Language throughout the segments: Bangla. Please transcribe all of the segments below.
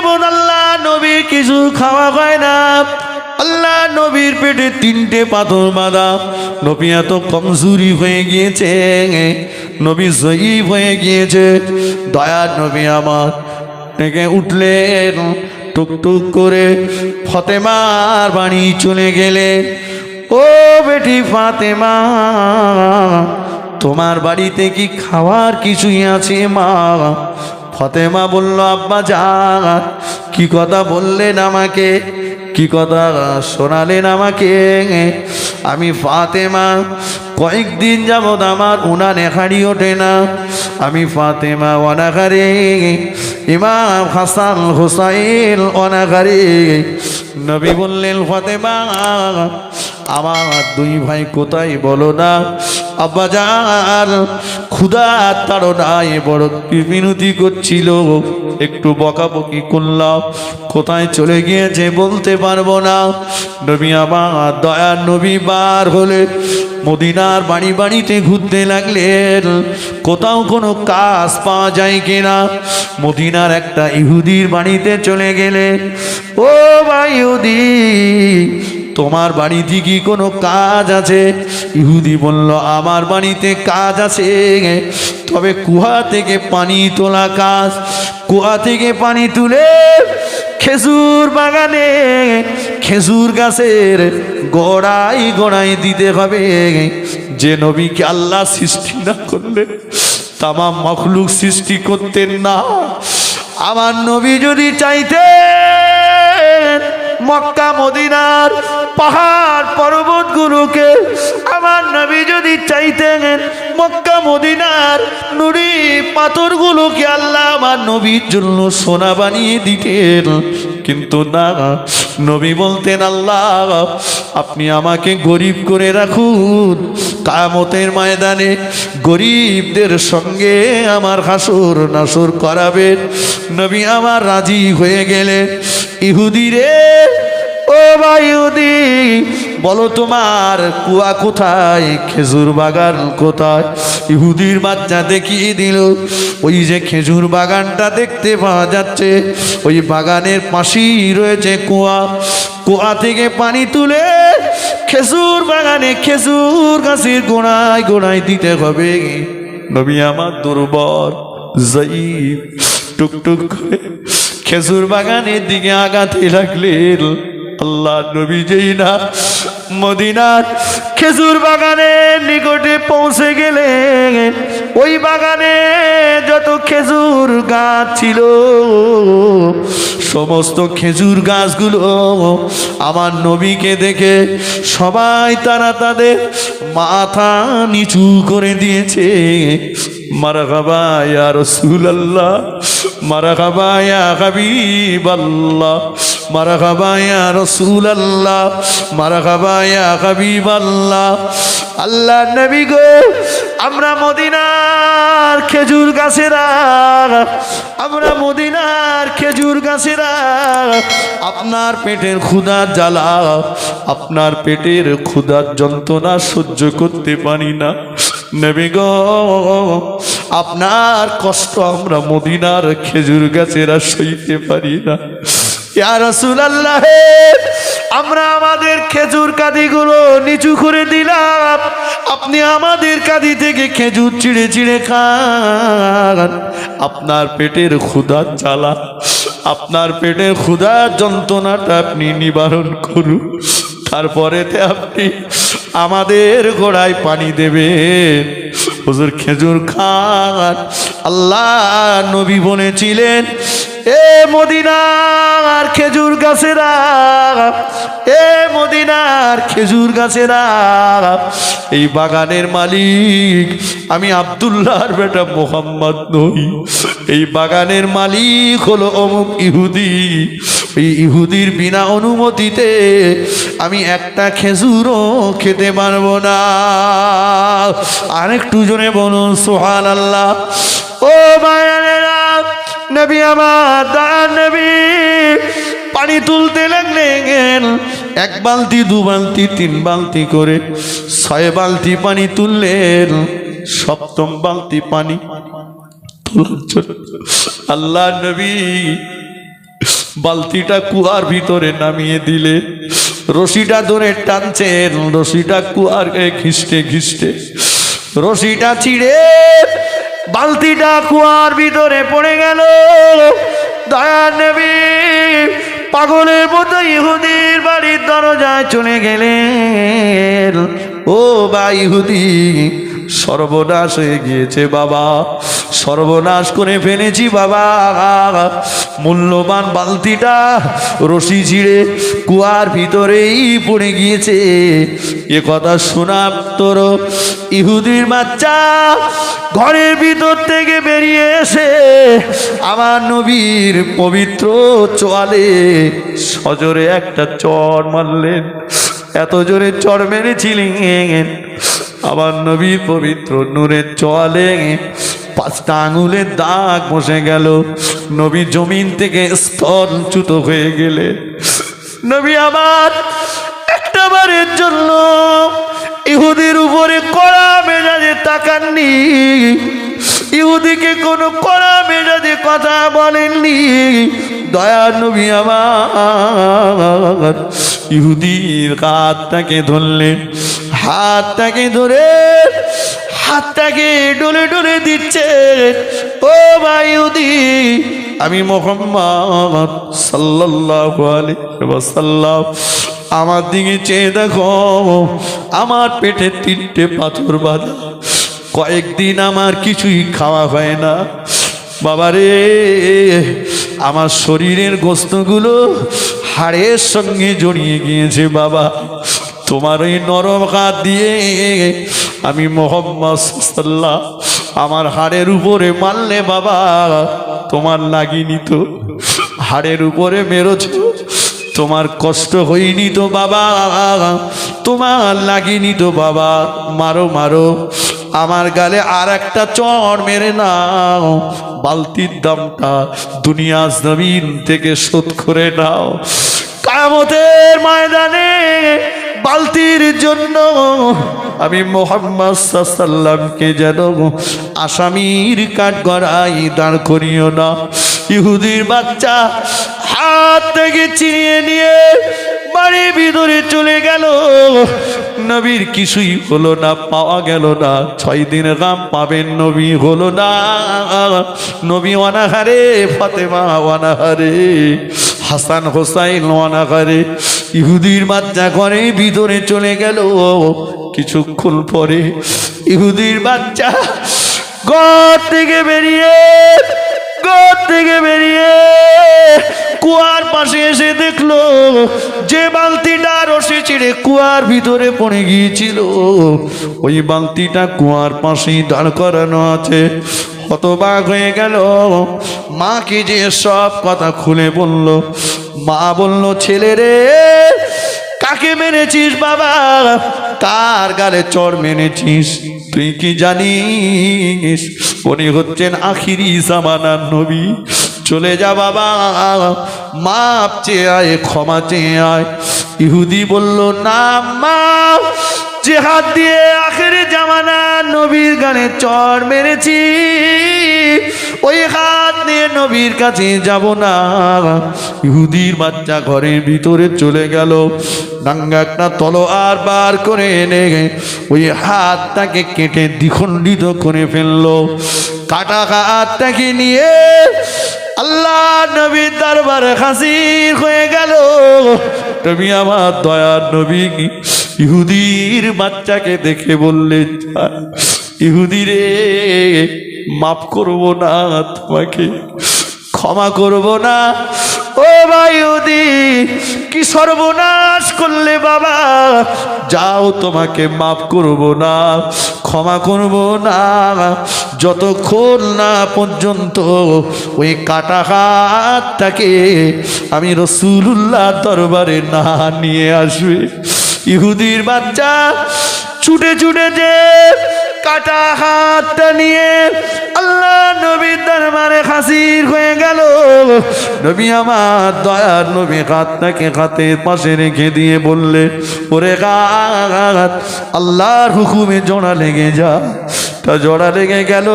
জীবন আল্লাহ নবী কিছু খাওয়া হয় না। আল্লাহ নবীর পেটে 3টে পাথর বাঁধা। নবী এত কমজোরি হয়ে গিয়েছে, নবী জয়ীফ হয়ে গিয়েছে। দয়ার নবী আমার থেকে উঠলেন, টুকটুক করে ফাতেমার বাড়ি চলে গেলেন। ও বেটি ফাতেমা, তোমার বাড়িতে কি খাওয়ার কিছুই আছে মা? ফাতেমা বলল, আব্বা জান, কি কথা বললেন আমাকে, কি কথা শোনালেন আমাকে? আমি ফাতেমা কয়েকদিন যাবৎ আমার উনানে হাঁড়ি ওঠে না। আমি ফাতেমা অনাঘারে, ইমাম হাসান হুসাইন অনাঘারে। নবী বললেন, ফাতেমা আমার 2 ভাই কোথায় বলো না? আব্বা জান ক্ষুধার তাড়নায় বড় বিনতি করছিল, একটু বকাবকি করলাম, কোথায় চলে গিয়েছে বলতে পারবো না। নবী আমার দয়ার নবী বার হলে মদিনার বাড়ি বাড়িতে ঘুরতে লাগলেন, কোথাও কোনো কাজ পাওয়া যায় কিনা। মদিনার একটা ইহুদির বাড়িতে চলে গেলেন। ও ভাই ইহুদি, তোমার বাড়িতে কি কোনো কাজ আছে? ইহুদি বলল, আমার বাড়িতে কাজ আছে, তবে কুয়া থেকে পানি তোলা কাজ। কুয়া থেকে পানি তুলে খেজুর বাগানে খেজুর গাছের গোড়ায় গোড়ায় দিতে হবে। যে নবীকে আল্লাহ সৃষ্টি না করলে তামাম মখলুক সৃষ্টি করতেন না। আমার নবী যদি চাইতেন মক্কা মদিনার পাহাড় পর্বতগুলোকে, আমার নবী যদি চাইতেন মক্কা মদিনার নুড়ি পাথরগুলোকে আল্লাহ আমার নবীর জন্য সোনা বানিয়ে দিতেন, কিন্তু না, নবী বলতেন, আল্লাহ আপনি আমাকে গরিব করে রাখুন, কিয়ামতের ময়দানে গরিবদের সঙ্গে আমার হাসর নাসর করাবেন। নবী আমার রাজি হয়ে গেলেন। ইহুদি রে, ও ভাই ইহুদি, বলো তোমার কুয়া কোথায়, খেজুর বাগান কোথায়? ইহুদির বাচ্চা দেখিয়ে দিল, ওই যে খেজুর বাগানটা দেখতে পাওয়া যাচ্ছে, ওই বাগানের পাশেই রয়েছে কুয়া। কুয়া থেকে পানি তুলে খেজুর বাগানে খেজুর গাছের গোড়ায় গোড়ায় দিতে হবে। নবী আমার দুর্বল জয়ীফ টুকটুক করে খেজুর বাগানের দিকে আগাতে লাগলেন। আল্লাহ নবী যেই না মদিনার খেজুর বাগানের নিকটে পৌঁছে গেলেন, ওই বাগানে যত খেজুর গাছ ছিল সমস্ত খেজুর গাছগুলো আমার নবীকে দেখে সবাই তারা তাদের মাথা নিচু করে দিয়েছে। মারহাবা ইয়া রাসূলুল্লাহ, মারহাবা ইয়া হাবিবাল্লাহ, মারহাবা ইয়া রাসূলুল্লাহ, মারহাবা ইয়া হাবিবাল্লাহ। আল্লাহ নবী গো, আমরা মদিনার খেজুর গাছেরা, আমরা মদিনার খেজুর গাছেরা আপনার পেটের ক্ষুধার জ্বালা, আপনার পেটের ক্ষুধার যন্ত্রণা সহ্য করতে পারি না। নবী গো, আপনার কষ্ট আমরা মদিনার খেজুর গাছেরা সইতে পারি না। ইয়া রাসূলুল্লাহ, আমরা আমাদের খেজুর কাঁদিগুলো নিচু করে দিলাম, আপনি আমাদের কাঁদি থেকে খেজুর চিড়ে চিড়ে খান। আপনার পেটের ক্ষুধার জ্বালা, আপনার পেটের ক্ষুধার যন্ত্রণাটা আপনি নিবারণ করুন, তারপরেতে আপনি আমাদের গোড়ায় পানি দেবেন। হুজুর খেজুর খান। আল্লাহ নবী বলেছিলেন, এ মদিনার খেজুর গাছেরা, এ মদিনার খেজুর গাছেরা, এই বাগানের মালিক আমি আব্দুল্লাহর বেটা মোহাম্মদ নই। এই বাগানের মালিক হলো অমুক ইহুদি। এই ইহুদির বিনা অনুমতিতে আমি একটা খেজুরও খেতে পারবো না। আরেকটু জোরে বলুন সুবহানাল্লাহ। ও ভাইয়েরা, নবী আমার দয়ার নবী পানি তুলতে লাগলেন। 1 বালতি 2 বালতি 3 বালতি করে 6 বালতি পানি তুললেন। 7ম বালতি পানি তোলার জন্য আল্লাহ নবী বালতিটা কুয়ার ভিতরে নামিয়ে দিলে, রশিটা ধরে টানছেন, রশিটা কুয়ার ঘিসতে ঘিসতে রশিটা ছিঁড়ে বালতিটা কুয়ার ভিতরে পড়ে গেল। দয়ার নবী পাগলের মতো ইহুদির বাড়ির দরজায় চলে গেলেন। ও বা ইহুদি, সর্বনাশ হয়ে গিয়েছে বাবা, সর্বনাশ করে ফেলেছি বাবা, মূল্যবান বালতিটা রশি ছিঁড়ে কুয়ার ভিতরেই পড়ে গিয়েছে। এ কথা শোনা তোর ইহুদির বাচ্চা ঘরের ভিতর থেকে বেরিয়ে এসে আমার নবীর পবিত্র চোয়ালে সজোরে একটা চড় মারলেন। এত জোরে চড় মেরেছিলেন আমার নবীর পবিত্র নূরের চোয়ালে 5টা আঙুলের দাগ বসে গেল। নবী জমিন থেকে স্তরচ্যুত হয়ে গেলে। নবী আবার একটা বারের জন্য ইহুদির উপরে কড়া মেজাজে তাকাননি, ইহুদিকে কোনো কড়া মেজাজে কথা বলেননি। দয়ার নবী আমার ইহুদির হাতটাকে ধরলেন, হাতটাকে ধরে হাতটাকে ডলে ডলে দিচ্ছে। ও ভাই ইহুদি, আমি মুহাম্মদ সাল্লাল্লাহু আলাইহি ওয়াসাল্লাম, আমার দিকে চেয়ে দেখো, আমার পেটে 3টে পাথর বাঁধা, কয়েকদিন আমার কিছুই খাওয়া হয় না বাবারে, আমার শরীরের গোস্তগুলো হাড়ের সঙ্গে জড়িয়ে গিয়েছে বাবা। তোমার ওই নরম হাত দিয়ে আমি মুহাম্মদ সাল্লাল্লাহু আমার হাড়ের উপরে মারলে বাবা তোমার লাগেনি তো? হাড়ের উপরে মেরেছ, তোমার কষ্ট হয়নি তো বাবা? তোমার লাগেনি তো বাবা? মারো মারো, আমার গালে আর একটা চড় মেরে নাও, বালতির দামটা দুনিয়া জমিন থেকে শোধ করে নাও। কিয়ামতের ময়দানে বালতির জন্য আমি মুহাম্মদ সাল্লাল্লাহু আলাইহি ওয়াসাল্লামকে যেন আসামির কাঠগড়ায় দাঁড় করিও না। ইহুদির বাচ্চা হাত থেকে ছিনিয়ে নিয়ে বাড়ির ভিতরে চলে গেল। নবীর কিছুই হলো না, পাওয়া গেল না। 6 দিন গাম পাবেন, নবী হলো না। নবী অনাহারে, ফাতেমা অনাহারে, হাসান হোসাইন অনাহারে। ইহুদির বাচ্চা ঘরে ভিতরে চলে গেল। কিছুক্ষণ পরে ইহুদির বাচ্চা ঘর থেকে বেরিয়ে কুয়ার পাশে এসে দেখলো যে বালতিটা রশি ছিঁড়ে কুয়ার ভিতরে পড়ে গিয়েছিল, ওই বালতিটা কুয়ার পাশেই দাঁড় করানো আছে। হতবাক হয়ে গেল। মাকে যে সব কথা খুলে বলল। মা বলল, ছেলে রে, কাকে মেরেছিস বাবা? কার গালে চড় মেরেছিস? তুই কি জানিস উনি হচ্ছেন আখিরি জামানার নবী? চলে যা বাবা, মাপ চেয়ে আয়, ক্ষমা চেয়ে আয়। ইহুদি বলল, না মা, যে হাত দিয়ে আখিরি জামানার নবীর গালে চড় মেরেছি ওই হাত নিয়ে নবীর কাছে যাব না। ইহুদির বাচ্চা ঘরের ভিতরে চলে গেল। নাঙ্গা একটা তলোয়ার বার করে এনে ওই হাতটাকে কেটে দ্বিখণ্ডিত করে ফেললো। কাটা হাতটাকে নিয়ে আল্লাহ নবীর দরবারে হাজির হয়ে গেল। তুমি আমার দয়ার নবী ইহুদির বাচ্চাকে দেখে বললে, ইহুদি রে, মাফ করব না তোমাকে, ক্ষমা করব না। ও ভাই ইহুদি, কি সর্বনাশ করলে বাবা? যাও, তোমাকে মাফ করব না, ক্ষমা করব না, যতক্ষণ না পর্যন্ত ওই কাটা হাতটাকে আমি রাসূলুল্লাহ দরবারে না নিয়ে আসবে। ইহুদির বাচ্চা ছুটে ছুটে যে কাটা হাতটা নিয়ে আল্লাহ নবীর দরবারে হাজির হয়ে গেল। নবী আমার দয়ার নবী হাতটাকে হাতের পাশে রেখে দিয়ে বললে, ওরে হাত, আল্লাহর হুকুমে জোড়া লেগে যা। হাতটা জোড়া লেগে গেল।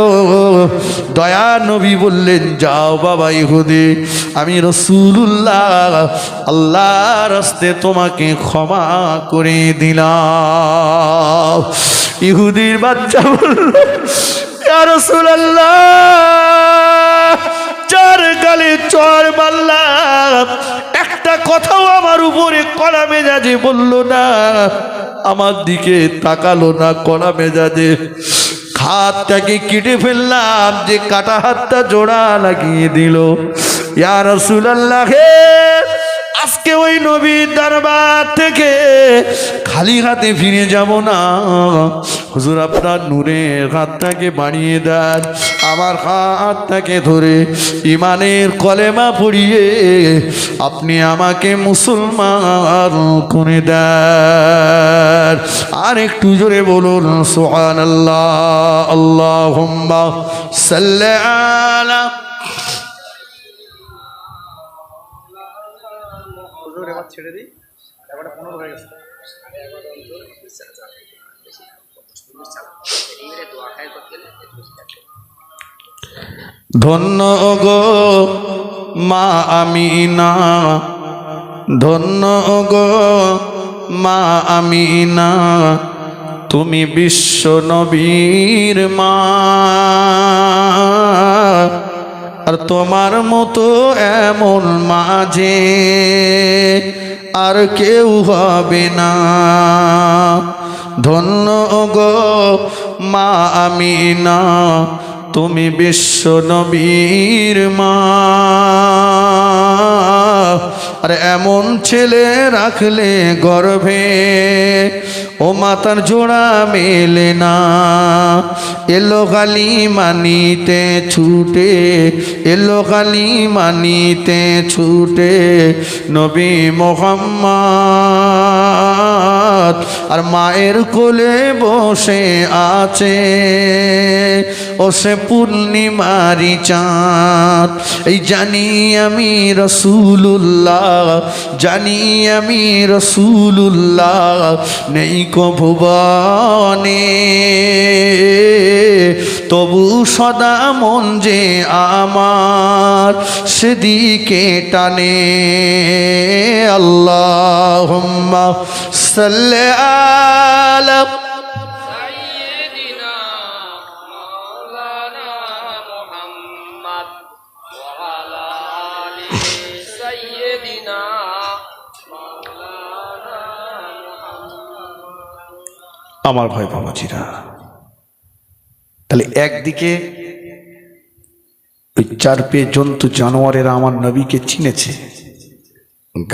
দয়া নবী বললেন, যাও বাবা ইহুদি, আমি রাসূলুল্লাহ আল্লাহর রাস্তে তোমাকে ক্ষমা করে দিলাম। ইহুদির বাচ্চা বলল, ইয়া রাসূলুল্লাহ, চার গালে চর মারলাম, একটা কথাও আমার উপরে কড়া মেজাজে বলল না, আমার দিকে তাকালো না, কড়া মেজাজে হাতটাকে কেটে ফেললাম, যে কাটা হাতটা জোড়া লাগিয়ে দিল। ইয়া রাসূলুল্লাহ, আজকে ওই নবীর দরবার থেকে খালি হাতে ফিরে যাব না। হুজুর আপনার নূরের হাতটাকে বাড়িয়ে দেন, আমার হাতটাকে ধরে ইমানের কলেমা পড়িয়ে আপনি আমাকে মুসলমান করে দেন। আর একটু জোরে বলুন সুবহানাল্লাহ, আল্লাহুম্মা সাল্লি আলা। ছেড়ে দিই, 11:15 হয়ে গেছে। ধন্য গো মা আমিনা, ধন্য গো মা আমিনা, তুমি বিশ্ব নবীর মা, আর তোমার মতো এমন মাঝে আর কেউ হবে না। ধন্য গো মা আমিনা, তুমি বিশ্ব নবীর মা, আর এমন ছেলে রাখলে গর্ভে ও মাতার জোড়া মেলে না। এলো খালি মানিতে ছুটে, এলো খালি মানিতে ছুটে নবী মুহাম্মদ, আর মায়ের কোলে বসে আছে ও সে পূর্ণিমারি চাঁদ। এই জানি আমি রাসূলুল্লাহ, জানি আমি রাসূলুল্লাহ, নেই কো ভুবনে, তবু সদা মন যে আমার সেদিকে টানে। আল্লাহুম্মা সাল্লি আলা আমার ভাই বাবাজিরা। তাহলে একদিকে ওই চার পেয়ে জন্তু জানোয়ারেরা আমার নবীকে চিনেছে,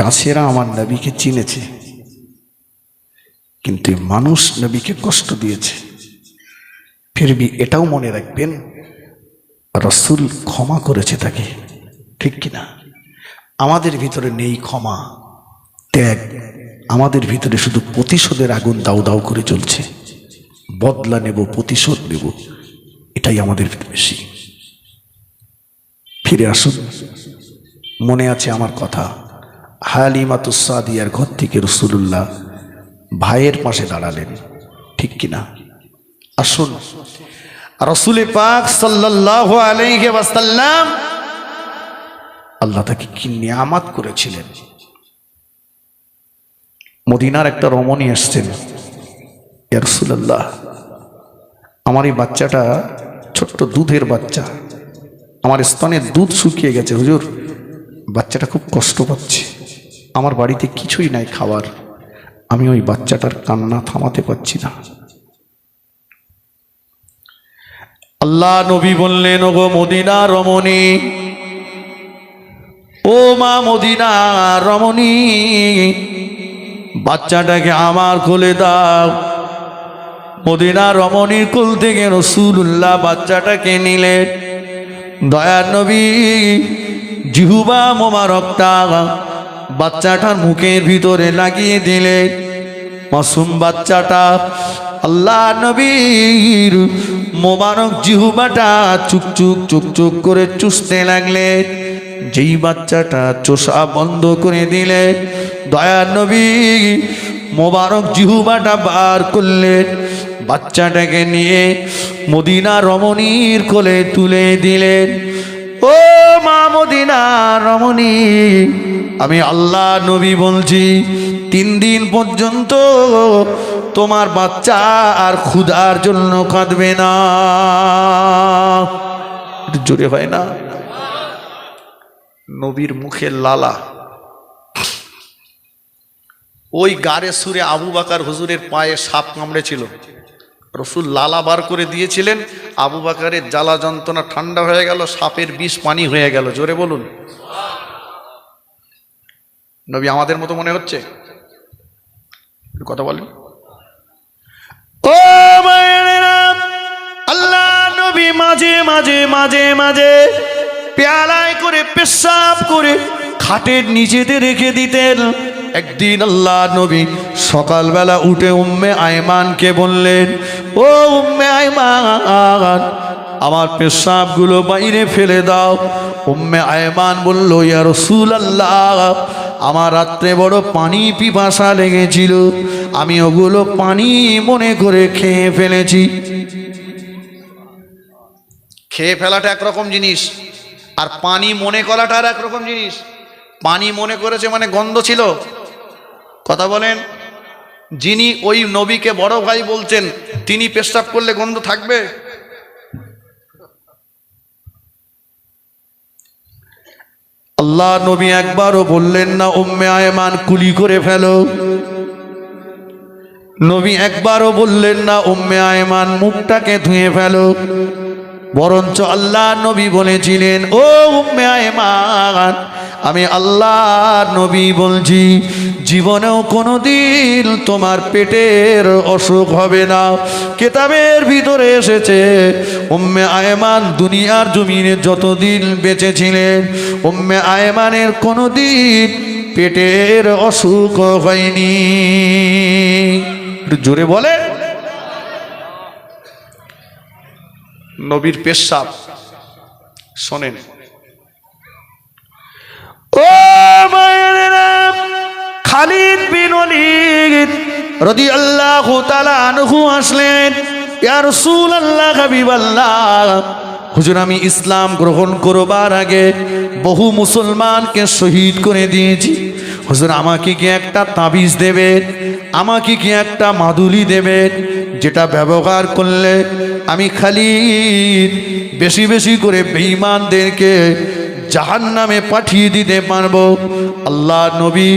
গাছেরা আমার নবীকে চিনেছে, কিন্তু মানুষ নবীকে কষ্ট দিয়েছে। ফিরবি এটাও মনে রাখবেন, রাসূল ক্ষমা করেছে তাকে, ঠিক কিনা? আমাদের ভিতরে নেই ক্ষমা, ত্যাগ, আমাদের ভিতরে শুধু প্রতিশোধের আগুন দাউ দাউ করে চলছে। বদলা নেব, প্রতিশোধ নেব, এটাই আমাদের ভিতরে বেশি। ফিরে আসুন। মনে আছে আমার কথা, হালিমাতুস সাদিয়ার ঘর থেকে রাসূলুল্লাহ ভাইয়ের পাশে দাঁড়ালেন, ঠিক কিনা? আসুন, রাসূল পাক সাল্লাল্লাহু আলাইহি ওয়াসাল্লাম আল্লাহ তাকে কি নিয়ামত করেছিলেন। মদিনার একটা রমণী আসছেন, ইয়া রাসূলুল্লাহ, আমার এই বাচ্চাটা ছোট্ট দুধের বাচ্চা, আমার স্তনের দুধ শুকিয়ে গেছে হুজুর, বাচ্চাটা খুব কষ্ট পাচ্ছে, আমার বাড়িতে কিছুই নাই খাবার, আমি ওই বাচ্চাটার কান্না থামাতে পারছি না। আল্লাহ নবী বললেন, ওগো মদিনা রমণী, ও মা মদিনা রমণী, বাচ্চাটাকে আমার কোলে দাও। মদিনা রমণীর কোল থেকে রাসূলুল্লাহ বাচ্চাটাকে নিলেন। দয়ার নবী জিহ্বা মোবারকটা বাচ্চাটার মুখের ভিতরে লাগিয়ে দিলেন। মাসুম বাচ্চাটা আল্লাহ নবীর মোবারক জিহ্বাটা চুকচুক চুকচুক করে চুষতে লাগলেন। যেই বাচ্চাটা চোষা বন্ধ করে দিলে, দয়ার নবী মোবারক জিহুবাটা বার করলেন, বাচ্চাটাকে নিয়ে মদিনা রমণীর কোলে তুলে দিলেন। ও মা মদিনা রমণী, আমি আল্লাহ নবী বলছি 3 দিন পর্যন্ত তোমার বাচ্চা আর ক্ষুধার জন্য কাঁদবে না। জোরে হয় না? নবীর মুখের লালা। ওই গারে সুরে আবু বকর হুজুরের পায়ে সাপ কামড়েছিল, রসুল লালা বার করে দিয়েছিলেন, আবু বকরের জ্বালা যন্ত্রণা ঠান্ডা হয়ে গেল, সাপের বিষ পানি হয়ে গেল। জোরে বলুন। নবী আমাদের মতো মনে হচ্ছে? কথা বলেন। ও মায়েরা, আল্লাহ নবী মাঝে মাঝে মাঝে মাঝে পেয়ালায় করে পেশাব করে খাটের নিচেতে রেখে দিতেন। একদিন আল্লাহ নবী সকালবেলা উঠে উম্মে আয়মানকে বললেন, ও উম্মে আয়মান, আমার পেশাবগুলো বাইরে ফেলে দাও। উম্মে আয়মান বলল, ইয়া রাসূলুল্লাহ, আমার রাত্রে বড় পানি পিপাসা লেগেছিল, আমি ওগুলো পানি মনে করে খেয়ে ফেলেছি। খেয়ে ফেলাটা একরকম জিনিস, আর পানি মনে করাটা আর একরকম জিনিস। পানি মনে করেছে মানে গন্ধ ছিল। কথা বলেন। যিনি ওই নবীকে বড় ভাই বলছেন, তিনি পেশাব করলে গন্ধ থাকবে? আল্লাহ নবী একবারও বললেন না উম্মে আয়মান কুলি করে ফেলো। নবী একবারও বললেন না উম্মে আয়মান মুখটাকে ধুয়ে ফেলো। বরঞ্চ আল্লাহ নবী বলেছিলেন, ও উম্মে আয়মান, আমি আল্লাহ নবী বলছি, জীবনেও কোনোদিন তোমার পেটের অসুখ হবে না। কিতাবের ভিতরে এসেছে, উম্মে আয়মান দুনিয়ার জমিনে যতদিন বেঁচে ছিলেন, উম্মে আয়মানের কোনোদিন পেটের অসুখ হয়নি। জোরে বলে। নবীর পেশাব শোনেন। ও মায়েরা, খালিদ বিন ওয়ালিদ রাদিয়াল্লাহু তাআলা আনহু আসলেন, ইয়া রাসূলুল্লাহ, হাবিবাল্লাহ, হুজুর আমি ইসলাম গ্রহণ করবার আগে বহু মুসলমানকে শহীদ করে দিয়েছি, হুজুর আমাকে কি একটা তাবিজ দেবেন, আমাকে কি একটা মাদুলি দেবেন, যেটা ব্যবহার করলে আমি খালিদ বেশি বেশি করে বেঈমানদেরকে জাহান্নামে পাঠিয়ে দিতে পারবো। আল্লাহ নবী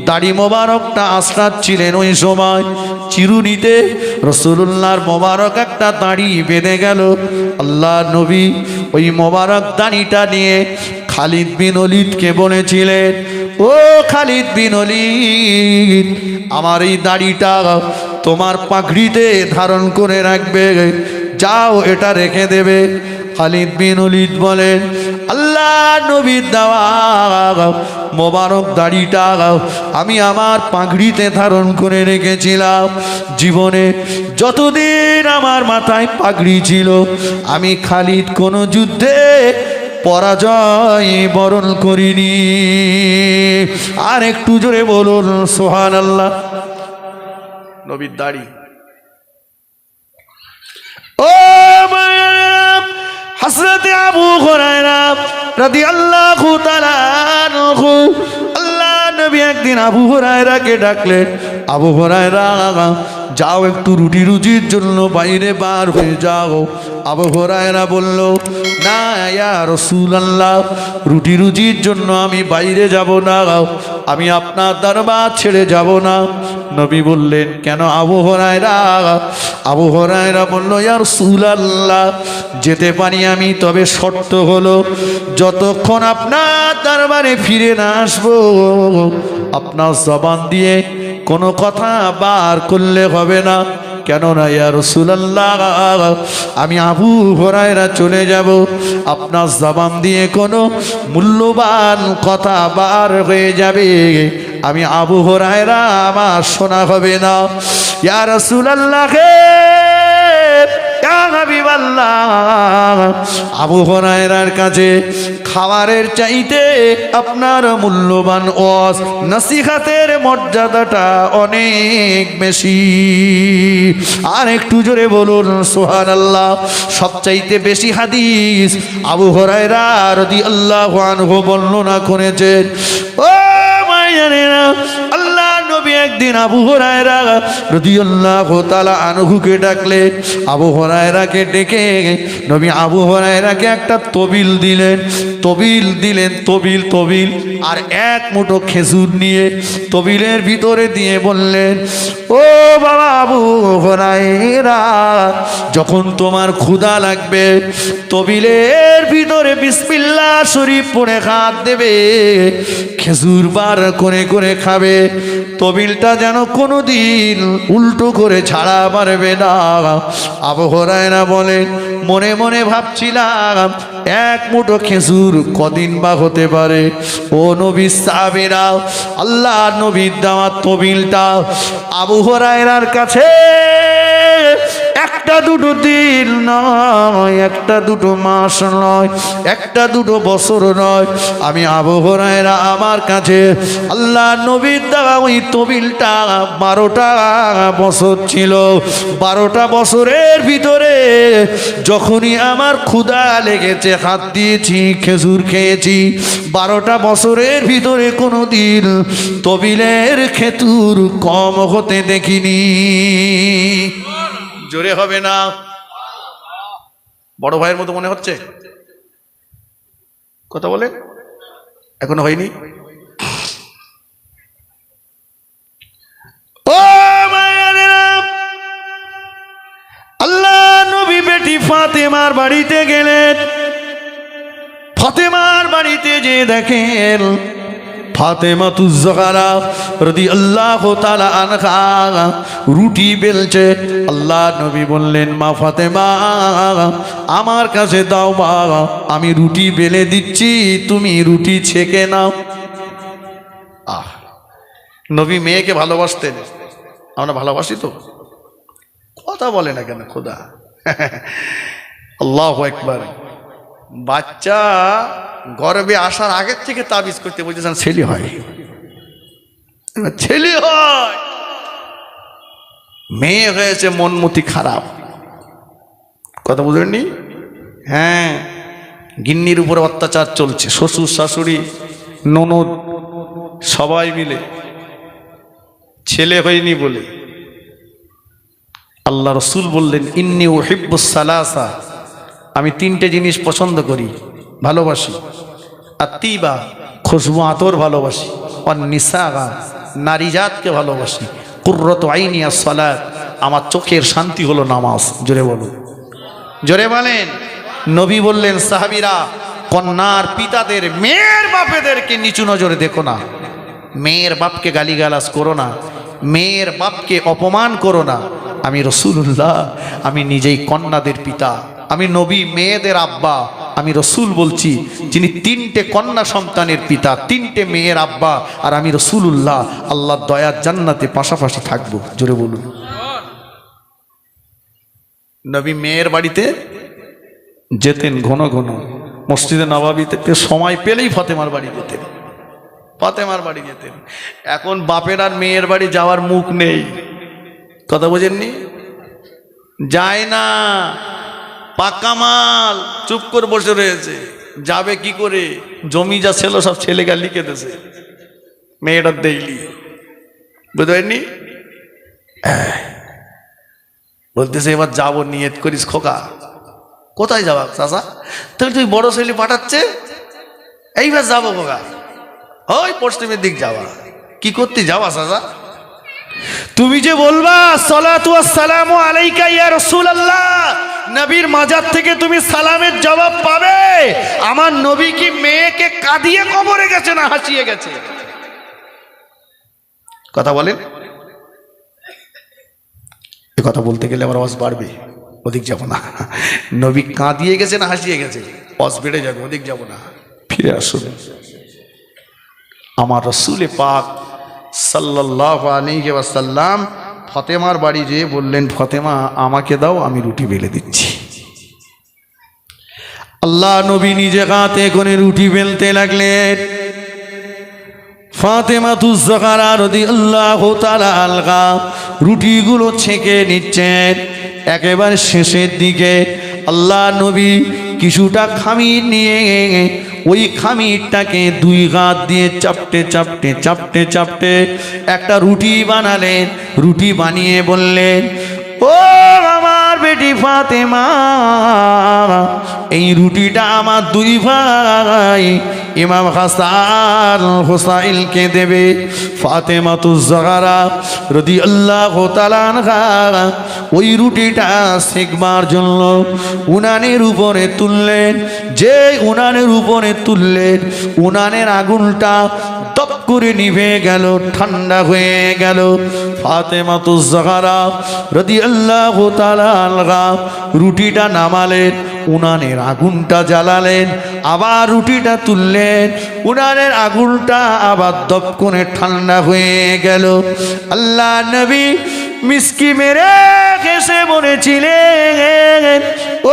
দাড়ি মোবারকটা আঁচড়াচ্ছিলেন, ওই সময় চিরুনিতে রাসূলুল্লাহর মোবারক একটা দাড়ি বেঁধে গেল। আল্লাহ নবী ওই মোবারক দাড়িটা নিয়ে খালিদ বিন ওলীদকে বলেছিলেন, ও খালিদ বিন ওলীদ, আমার এই দাড়িটা তোমার পাগড়িতে ধারণ করে রাখবে, যাও এটা রেখে দেবে। খালিদ বিন ওলীদ বলেন, আল্লাহ নবীর দেওয়া মোবারক দাড়িটা আমি আমার পাগড়িতে ধারণ করে রেখেছিলাম। জীবনে যতদিন আমার মাথায় পাগড়ি ছিল, আমি খালিদ কোনো যুদ্ধে পরাজয় বরণ করিনি। আর একটু জোরে বলুন সুবহানাল্লাহ। নবীর দাড়ি। ও হযরত আবু হুরায়রা রাদিয়াল্লাহু তাআলা আনহু, আল্লাহ নবী একদিন আবু হুরায়রাকে ডাকলেন, আবু হুরায়রা, যাও একটু রুটি রুজির জন্য বাইরে বার হয়ে যাও। আবু হুরায়রা বলল, না ইয়া রাসূলুল্লাহ, রুটি রুজির জন্য আমি বাইরে যাব না, আমি আপনার দরবার ছেড়ে যাব না। নবী বললেন, কেন আবু হুরায়রা? আবু হুরায়রা বলল, ইয়া রাসূলুল্লাহ, যেতে পারি আমি, তবে শর্ত হলো যতক্ষণ আপনার দরবারে ফিরে না আসবো, আপনার জবান দিয়ে কোনো কথা বার করলে হবে না। কেননা ইয়া রাসূলুল্লাহ, আমি আবু হুরায়রা চলে যাব, আপনার জবান দিয়ে কোনো মূল্যবান কথা বার হয়ে যাবে, আমি আবু হুরায়রা আমার শোনা হবে না। ইয়া রাসূলুল্লাহ, ইয়া হাবিবাল্লাহ, আবু হুরায়রার কাছে খাবারের চাইতে আপনার মূল্যবান ওয়াজ নসিহতের মর্যাদাটা অনেক বেশি। আর একটু জোরে বলুন সুবহানাল্লাহ। সবচাইতে বেশি হাদিস আবু হুরায়রা রাদিয়াল্লাহু আনহু বর্ণনা করেছেন। ও মায়েরা, আল্লাহ নবী একদিন আবু হুরায়রা রাদিয়াল্লাহু তাআলা আনহুকে ডাকলেন। আবু হুরায়রাকে ডেকে নবী আবু হুরায়রাকে একটা তবিল দিলেন। তবিল আর এক মুঠো খেজুর নিয়ে তবিলের ভিতরে দিয়ে বললেন, ও বাবা আবু হুরায়রা, যখন তোমার ক্ষুধা লাগবে তবিলের ভিতরে বিসমিল্লাহ শরীফ পড়ে হাত দেবে, খেজুর বার করে করে খাবে, তবিলটা যেন কোনোদিন উল্টো করে ছাড়া পারবে না। আবু হুরায়রা বলে, মনে মনে ভাবছিলাম এক মুঠো খেজুর কদিন বা হতে পারে। ও নবী সাহাবীরা, আল্লাহ নবীর দেওয়া তবিলটা আবু হুরায়রার কাছে একটা দুটো দিন নয়, একটা দুটো মাস নয়, একটা দুটো বছর নয়, আমি আবু হুরায়রা আমার কাছে আল্লাহ নবীর দেওয়া ওই তবিলটা 12টা বছর ছিল। 12টা বছরের ভিতরে যখনই আমার ক্ষুধা লেগেছে হাত দিয়েছি, খেজুর খেয়েছি। 12টা বছরের ভিতরে কোনো দিন তবিলের খেজুর কম হতে দেখিনি। জোরে হবে না? বড় ভাইয়ের মতো মনে হচ্ছে কথা বলে? এখনো হয়নি? ও মায়েরা, আল্লাহ নবী বেটি ফাতেমার বাড়িতে গেলেন। ফাতেমার বাড়িতে যে দেখেন ফাতেমাতুজ জাহরা রাদিয়াল্লাহু তাআলা আনহা রুটি বেলছে। আল্লাহ নবী বললেন, মা ফাতেমা, আমার কাছে দাও মা, আমি রুটি বেলে দিচ্ছি, তুমি রুটি ছেঁকে নাও। আহ, নবী মেয়েকে ভালোবাসতেন, আমরা ভালোবাসি তো? কথা বলে না কেন খোদা? আল্লাহু আকবার। বাচ্চা গর্ভে আসার আগের থেকে তাবিজ করতে বলতেছেন ছেলে হয়, ছেলে হয়। মেয়ে হয়েছে মনমতি খারাপ, কথা বুঝলেননি? হ্যাঁ, গিন্নির উপরে অত্যাচার চলছে, শ্বশুর শাশুড়ি ননদ সবাই মিলে, ছেলে হয়নি বলে। আল্লাহ রসুল বললেন, ইন্নী উহিব্বুস সালাসা, আমি 3টে জিনিস পছন্দ করি, ভালোবাসি। আত্তিবা, খুশবু আতর ভালোবাসি। আর নিসাগা, নারী জাতকে ভালোবাসি। কুররাতু আইনি আস-সালাত, আমার চোখের শান্তি হলো নামাজ। জোরে বলুন, জোরে বলেন। নবী বললেন, সাহাবীরা, কন্যার পিতাদের, মেয়ের বাপেদেরকে নিচু নজরে দেখো না, মেয়ের বাপকে গালিগালাজ করো না, মেয়ের বাপকে অপমান করো না। আমি রাসূলুল্লাহ, আমি নিজেই কন্যাদের পিতা, আমি নবী মেয়েদের আব্বা। আমি রসুল বলছি, যিনি 3টে কন্যা সন্তানের পিতা, 3টে মেয়ের আব্বা, আর আমি রাসূলুল্লাহ আল্লাহর দয়ার জান্নাতে পাশাপাশি থাকবো। জোরে বলুন। নবী মেয়ের বাড়িতে যেতেন ঘন ঘন, মসজিদে নববীতে সময় পেলেই ফাতেমার বাড়ি যেতেন, ফাতেমার বাড়ি যেতেন। এখন বাপের আর মেয়ের বাড়ি যাওয়ার মুখ নেই, কথা বোঝেননি? যায় না, পাকা মাল, চুপ করে বসে রয়েছে। যাবে কি করে? জমি যা ছিল সব ছেলেকে লিখে দিয়েছে, মেয়েটার দেইলি, বুঝলেননি? বলতেছে, এবার যাবো, নিয়ত করিস খোকা। কোথায় যাবা চাচা? তাহলে তুই বড় ছেলে পাঠাচ্ছে, এইবার যাবো খোকা, ওই পশ্চিমের দিক যাওয়া। কি করতে যাওয়া চাচা? তুমি যে বলবা সালাতু ওয়াসসালামু আলাইকা ইয়া রাসূলুল্লাহ, নবীর মাজার থেকে তুমি সালামের জবাব পাবে। আমার নবী কি মেয়েকে কাঁদিয়ে কবরে গেছে না হাসিয়ে গেছে? কথা বলেন। এ কথা বলতে গেলে আমার আওয়াজ বাড়বে, ওদিক যাব না। নবী কাঁদিয়ে গেছে না হাসিয়ে গেছে? আওয়াজ বেড়ে যাবে, ওদিক যাব না। ফিরে আসুন। আমার রাসূল পাক সাল্লাল্লাহু আলাইহি ওয়াসাল্লাম ফাতেমার বাড়ি যেয়ে বললেন, ফাতেমা আমাকে দাও, আমি রুটি বেলে দিচ্ছি। আল্লাহ নবী নিজে হাতে করে রুটি বেলতে লাগলেন। ফাতেমাতুজ জাহরা রাদিয়াল্লাহু তাআলা আনহা রুটিগুলো ছেঁকে নিচ্ছেন। একেবারে শেষের দিকে আল্লাহ নবী কিছুটা খামির নিয়ে ওই খামিরটাকে দুই হাত দিয়ে চাপটে চাপটে চাপটে চাপটে একটা রুটি বানালেন। রুটি বানিয়ে বললেন, ও আমার বেটি ফাতেমা, এই রুটিটা আমার দুই ভাই ইমাম হাসান হুসাইনকে দেবে। ফাতেমাতুজ জাহরা রাদিয়াল্লাহু তাআলা আনহা ওই রুটিটা সেকবার জন্য উনানের উপরে তুললেন। যে উনানের উপরে তুললেন, উনানের আগুনটা দপ করে নিভে গেল, ঠান্ডা হয়ে গেল। ফাতেমাতুজ জাহরা রাদিয়াল্লাহু তাআলা আনহা রুটিটা নামালেন, উনানের আগুনটা জ্বালালেন, আবার রুটিটা তুললেন, উনানের আগুনটা আবার দপ করে ঠান্ডা হয়ে গেল। আল্লাহ নবী মিসকি মেরে হেসে বলেছিলেন,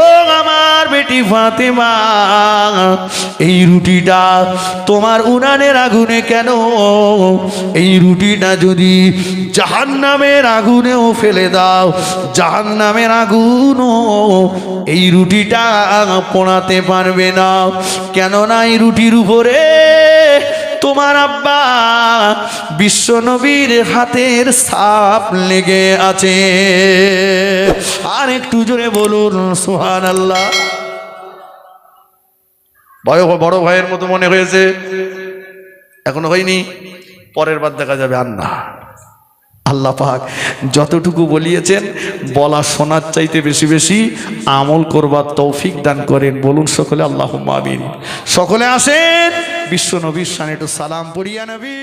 ও আমার বেটি ফাতেমা, এই রুটিটা তোমার উনানের আগুনে কেন? এই রুটিটা যদি জাহান্নামের আগুনেও ফেলে দাও, জাহান্নামের আগুনও এই রুটিটা পোড়াতে পারবে না। কেননা এই রুটির উপরে তোমার আব্বা বিশ্ব নবীর হাতের ছাপ লেগে আছে। আর একটু জোরে বলুন সুবহানাল্লাহ। বড় ভাইয়ের মতো মনে হয়েছে? এখনো হয়নি, পরের বার দেখা যাবে। আর না, আল্লাহ পাক যতটুকু বলিয়েছেন বলা শোনার চাইতে বেশি বেশি আমল করবার তৌফিক দান করেন। বলুন সকলে আল্লাহুম্মা আমিন। সকলে আসেন বিশ্ব নবীর শানে একটু সালাম পড়িয়া নবী।